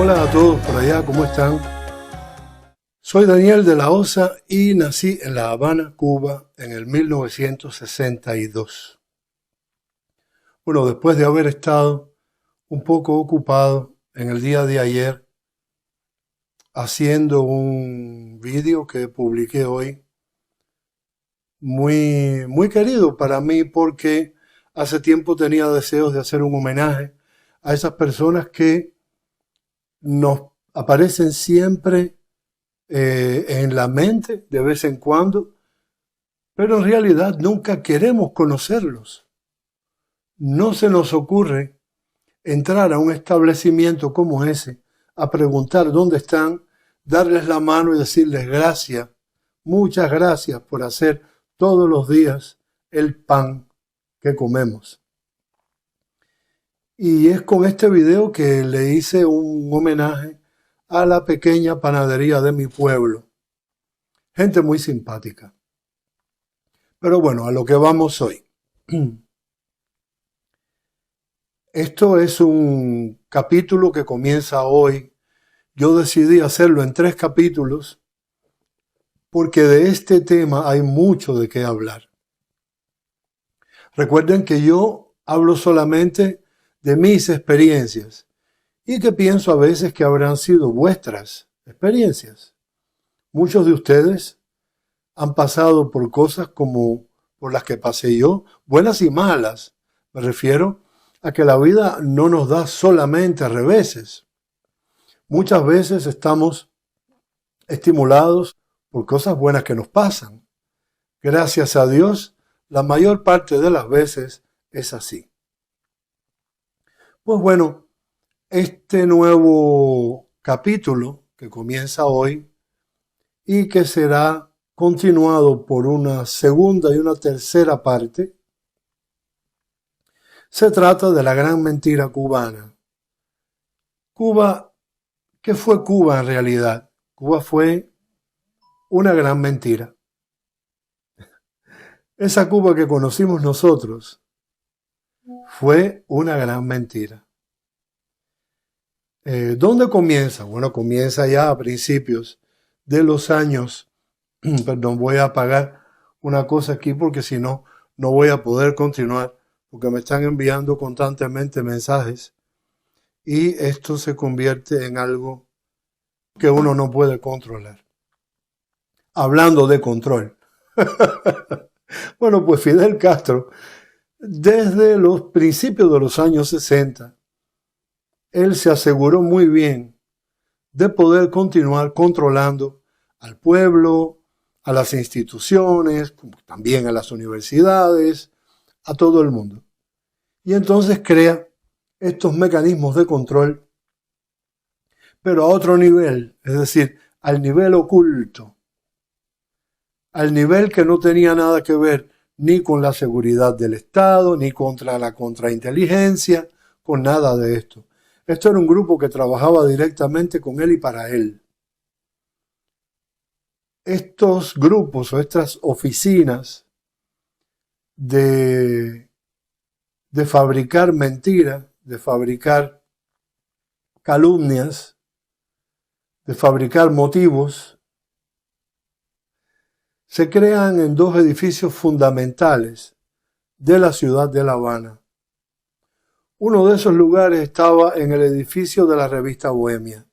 Hola a todos por allá, ¿cómo están? Soy Daniel de la Osa y nací en La Habana, Cuba, en el 1962. Bueno, después de haber estado un poco ocupado en el día de ayer haciendo un vídeo que publiqué hoy, muy querido para mí porque hace tiempo tenía deseos de hacer un homenaje a esas personas que nos aparecen siempre en la mente de vez en cuando, pero en realidad nunca queremos conocerlos. No se nos ocurre entrar a un establecimiento como ese, a preguntar dónde están, darles la mano y decirles gracias, muchas gracias por hacer todos los días el pan que comemos. Y es con este video que le hice un homenaje a la pequeña panadería de mi pueblo. Gente muy simpática. Pero bueno, a lo que vamos hoy. Esto es un capítulo que comienza hoy. Yo decidí hacerlo en 3 capítulos porque de este tema hay mucho de qué hablar. Recuerden que yo hablo solamente de mis experiencias y que pienso a veces que habrán sido vuestras experiencias. Muchos de ustedes han pasado por cosas como por las que pasé yo, buenas y malas. Me refiero a que la vida no nos da solamente reveses. Muchas veces estamos estimulados por cosas buenas que nos pasan. Gracias a Dios, la mayor parte de las veces es así. Pues bueno, este nuevo capítulo que comienza hoy y que será continuado por una segunda y una tercera parte, se trata de la gran mentira cubana. Cuba, ¿qué fue Cuba en realidad? Cuba fue una gran mentira. Esa Cuba que conocimos nosotros fue una gran mentira. ¿Dónde comienza? Bueno, comienza ya a principios de los años. Perdón, voy a apagar una cosa aquí porque si no, no voy a poder continuar porque me están enviando constantemente mensajes y esto se convierte en algo que uno no puede controlar. Hablando de control. Bueno, pues Fidel Castro, desde los principios de los años 60, él se aseguró muy bien de poder continuar controlando al pueblo, a las instituciones, también a las universidades, a todo el mundo. Y entonces crea estos mecanismos de control, pero a otro nivel, es decir, al nivel oculto, al nivel que no tenía nada que ver ni con la seguridad del Estado, ni contra la contrainteligencia, con nada de esto. Esto era un grupo que trabajaba directamente con él y para él. Estos grupos o estas oficinas de fabricar mentiras, de fabricar calumnias, de fabricar motivos, se crean en 2 edificios fundamentales de la ciudad de La Habana. Uno de esos lugares estaba en el edificio de la revista Bohemia.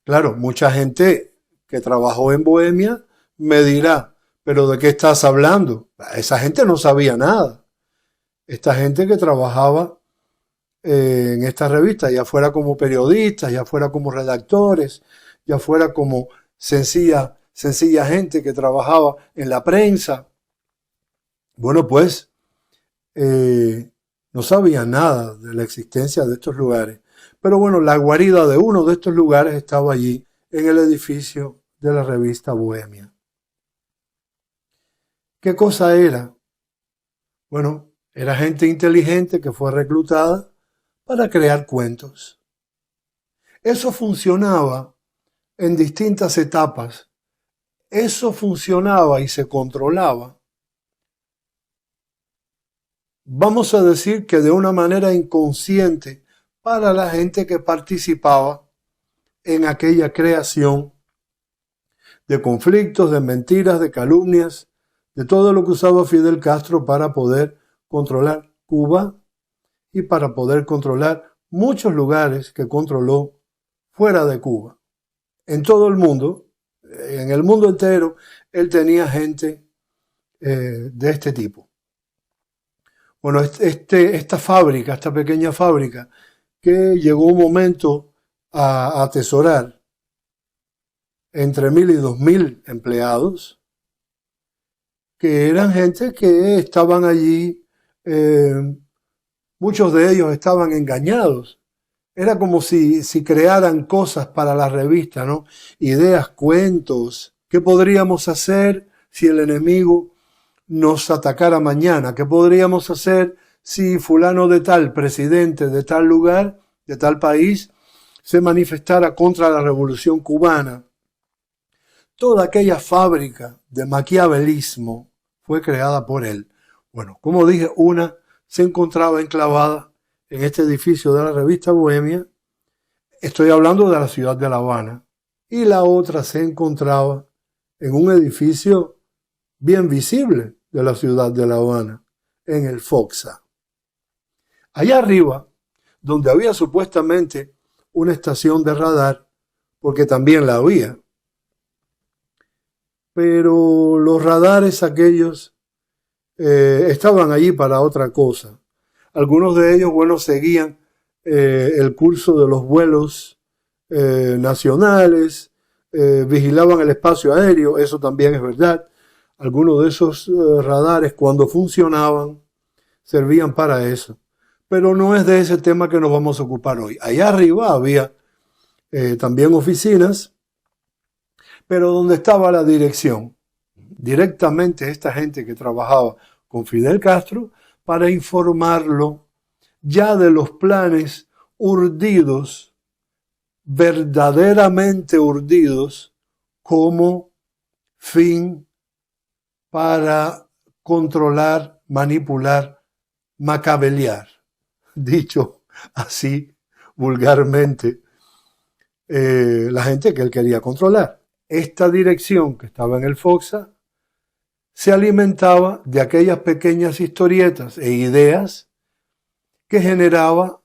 Claro, mucha gente que trabajó en Bohemia me dirá, ¿pero de qué estás hablando? Esa gente no sabía nada. Esta gente que trabajaba en esta revista, ya fuera como periodistas, ya fuera como redactores, ya fuera como sencilla gente que trabajaba en la prensa. Bueno, pues no sabía nada de la existencia de estos lugares. Pero bueno, la guarida de uno de estos lugares estaba allí, en el edificio de la revista Bohemia. ¿Qué cosa era? Bueno, era gente inteligente que fue reclutada para crear cuentos. Eso funcionaba en distintas etapas. Eso funcionaba y se controlaba. Vamos a decir que de una manera inconsciente para la gente que participaba en aquella creación de conflictos, de mentiras, de calumnias, de todo lo que usaba Fidel Castro para poder controlar Cuba y para poder controlar muchos lugares que controló fuera de Cuba. En todo el mundo, en el mundo entero, él tenía gente de este tipo. Bueno, esta fábrica, esta pequeña fábrica, que llegó un momento a atesorar entre 1.000 y 2.000 empleados, que eran gente que estaban allí, muchos de ellos estaban engañados. Era como si crearan cosas para la revista, ¿no? Ideas, cuentos. ¿Qué podríamos hacer si el enemigo nos atacara mañana? ¿Qué podríamos hacer si fulano de tal, presidente de tal lugar, de tal país, se manifestara contra la revolución cubana? Toda aquella fábrica de maquiavelismo fue creada por él. Bueno, como dije, una se encontraba enclavada en este edificio de la revista Bohemia. Estoy hablando de la ciudad de La Habana. Y la otra se encontraba en un edificio bien visible de la ciudad de La Habana, en el Foxa. Allá arriba, donde había supuestamente una estación de radar, porque también la había, pero los radares aquellos estaban allí para otra cosa. Algunos de ellos, bueno, seguían el curso de los vuelos nacionales, vigilaban el espacio aéreo, eso también es verdad. Algunos de esos radares, cuando funcionaban, servían para eso. Pero no es de ese tema que nos vamos a ocupar hoy. Allá arriba había también oficinas, pero donde estaba la dirección. Directamente esta gente que trabajaba con Fidel Castro para informarlo ya de los planes urdidos, verdaderamente urdidos, como fin para controlar, manipular, macabelear, dicho así vulgarmente, la gente que él quería controlar. Esta dirección que estaba en el Foxa se alimentaba de aquellas pequeñas historietas e ideas que generaba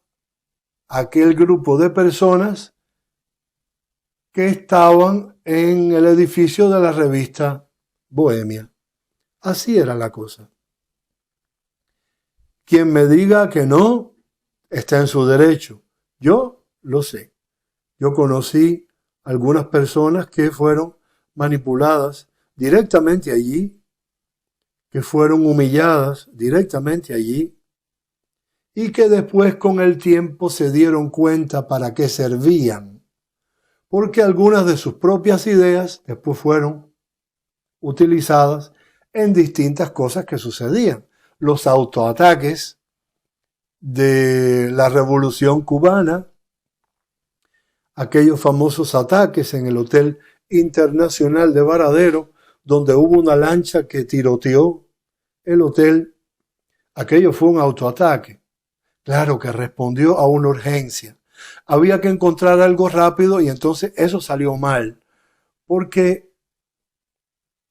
aquel grupo de personas que estaban en el edificio de la revista Bohemia. Así era la cosa. Quien me diga que no, está en su derecho. Yo lo sé. Yo conocí algunas personas que fueron manipuladas directamente allí, que fueron humilladas directamente allí, y que después con el tiempo se dieron cuenta para qué servían, porque algunas de sus propias ideas después fueron utilizadas en distintas cosas que sucedían. Los autoataques de la Revolución Cubana, aquellos famosos ataques en el Hotel Internacional de Varadero, donde hubo una lancha que tiroteó el hotel. Aquello fue un autoataque. Claro que respondió a una urgencia. Había que encontrar algo rápido y entonces eso salió mal, porque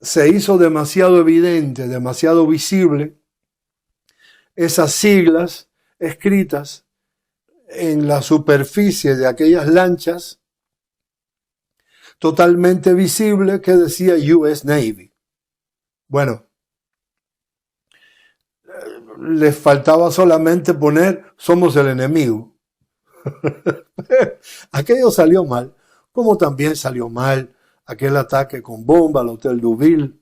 se hizo demasiado evidente, demasiado visible esas siglas escritas en la superficie de aquellas lanchas, totalmente visible, que decía US Navy. Bueno, les faltaba solamente poner somos el enemigo. Aquello salió mal, como también salió mal aquel ataque con bomba al Hotel Deauville.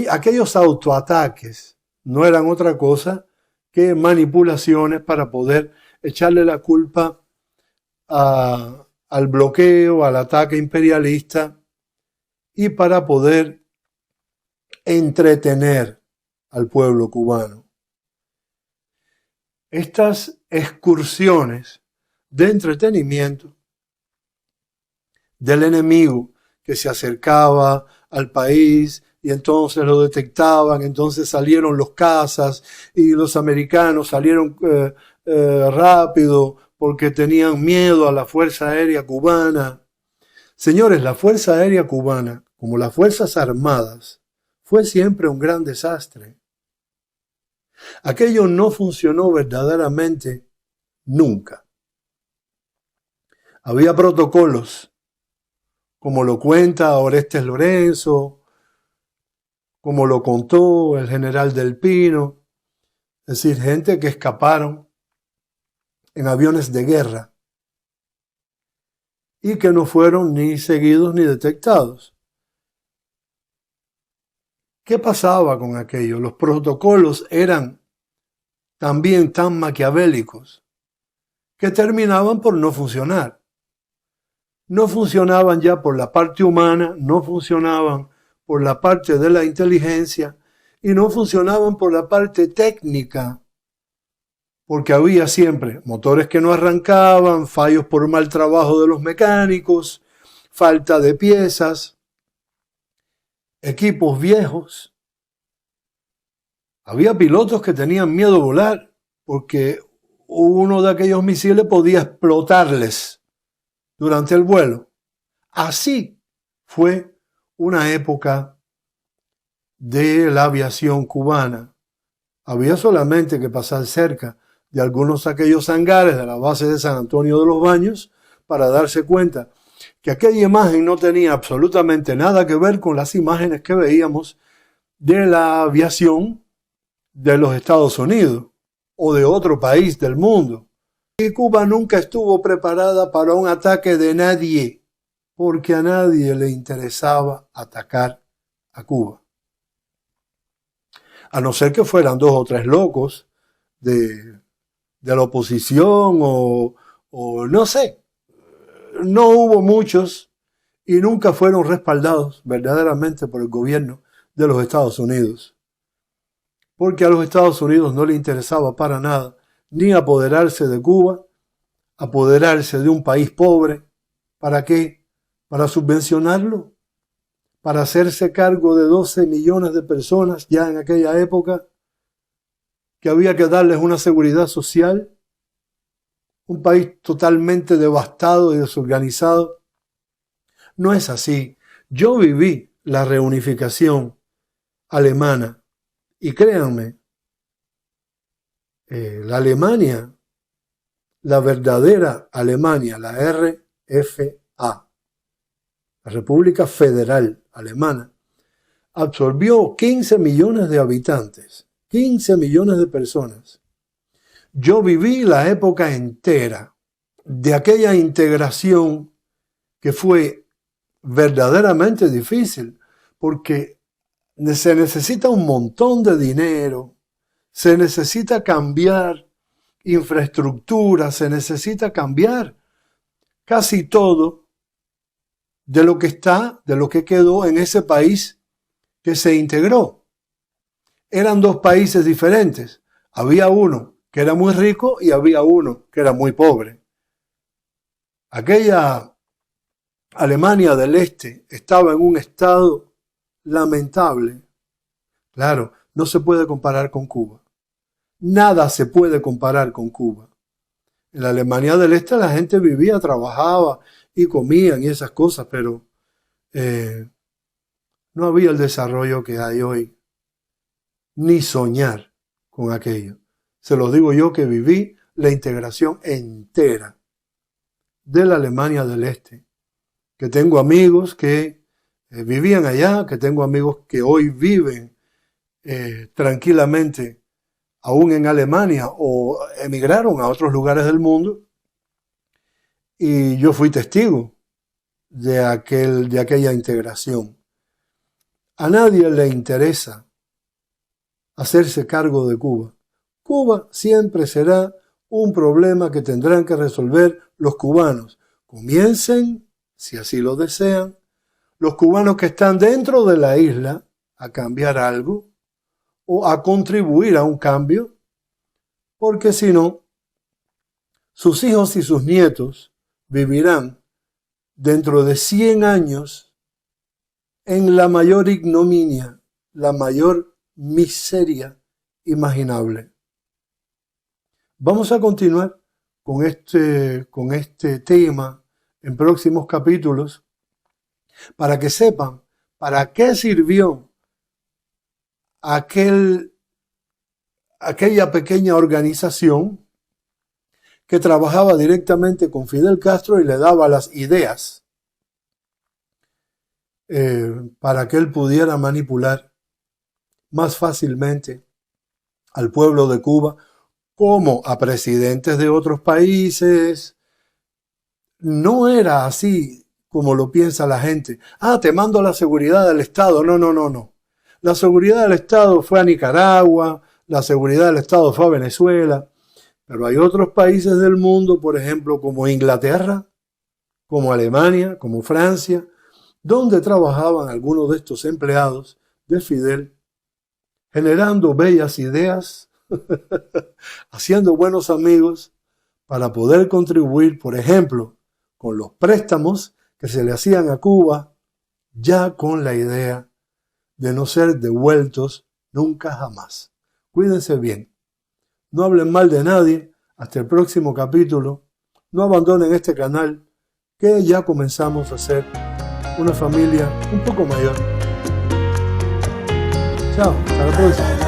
Aquellos autoataques no eran otra cosa que manipulaciones para poder echarle la culpa al bloqueo, al ataque imperialista, y para poder entretener al pueblo cubano. Estas excursiones de entretenimiento del enemigo que se acercaba al país y entonces lo detectaban, entonces salieron los cazas y los americanos salieron rápido porque tenían miedo a la Fuerza Aérea Cubana. Señores, la Fuerza Aérea Cubana, como las Fuerzas Armadas, fue siempre un gran desastre. Aquello no funcionó verdaderamente nunca. Había protocolos, como lo cuenta Orestes Lorenzo, como lo contó el general Del Pino, es decir, gente que escaparon en aviones de guerra y que no fueron ni seguidos ni detectados. ¿Qué pasaba con aquello? Los protocolos eran también tan maquiavélicos que terminaban por no funcionar. No funcionaban ya por la parte humana, no funcionaban por la parte de la inteligencia y no funcionaban por la parte técnica, porque había siempre motores que no arrancaban, fallos por mal trabajo de los mecánicos, falta de piezas, equipos viejos. Había pilotos que tenían miedo a volar porque uno de aquellos misiles podía explotarles durante el vuelo. Así fue una época de la aviación cubana. Había solamente que pasar cerca de algunos de aquellos hangares de la base de San Antonio de los Baños para darse cuenta que aquella imagen no tenía absolutamente nada que ver con las imágenes que veíamos de la aviación de los Estados Unidos o de otro país del mundo. Y Cuba nunca estuvo preparada para un ataque de nadie, porque a nadie le interesaba atacar a Cuba. A no ser que fueran 2 o 3 locos de la oposición o no sé. No hubo muchos y nunca fueron respaldados verdaderamente por el gobierno de los Estados Unidos. Porque a los Estados Unidos no le interesaba para nada ni apoderarse de Cuba, apoderarse de un país pobre. ¿Para qué? ¿Para subvencionarlo? ¿Para hacerse cargo de 12 millones de personas ya en aquella época? ¿Que había que darles una seguridad social? Un país totalmente devastado y desorganizado. No es así. Yo viví la reunificación alemana y créanme, la Alemania, la verdadera Alemania, la RFA, la República Federal Alemana, absorbió 15 millones de habitantes, 15 millones de personas. Yo viví la época entera de aquella integración que fue verdaderamente difícil, porque se necesita un montón de dinero, se necesita cambiar infraestructura, se necesita cambiar casi todo de lo que está, de lo que quedó en ese país que se integró. Eran 2 países diferentes. Había uno que era muy rico y había uno que era muy pobre. Aquella Alemania del Este estaba en un estado lamentable. Claro, no se puede comparar con Cuba. Nada se puede comparar con Cuba. En la Alemania del Este la gente vivía, trabajaba y comían y esas cosas, pero no había el desarrollo que hay hoy, ni soñar con aquello. Se los digo yo que viví la integración entera de la Alemania del Este, que tengo amigos que vivían allá, que tengo amigos que hoy viven tranquilamente aún en Alemania o emigraron a otros lugares del mundo y yo fui testigo de aquella integración. A nadie le interesa hacerse cargo de Cuba. Cuba siempre será un problema que tendrán que resolver los cubanos. Comiencen, si así lo desean, los cubanos que están dentro de la isla a cambiar algo o a contribuir a un cambio, porque si no, sus hijos y sus nietos vivirán dentro de 100 años en la mayor ignominia, la mayor miseria imaginable. Vamos a continuar con este tema en próximos capítulos para que sepan para qué sirvió aquella pequeña organización que trabajaba directamente con Fidel Castro y le daba las ideas para que él pudiera manipular más fácilmente al pueblo de Cuba, como a presidentes de otros países. No era así como lo piensa la gente. Te mando la seguridad del Estado. No. La seguridad del Estado fue a Nicaragua, la seguridad del Estado fue a Venezuela, pero hay otros países del mundo, por ejemplo, como Inglaterra, como Alemania, como Francia, donde trabajaban algunos de estos empleados de Fidel, generando bellas ideas, haciendo buenos amigos para poder contribuir, por ejemplo, con los préstamos que se le hacían a Cuba, ya con la idea de no ser devueltos nunca jamás. Cuídense bien. No hablen mal de nadie. Hasta el próximo capítulo. No abandonen este canal, que ya comenzamos a ser una familia un poco mayor. Chao, hasta la próxima.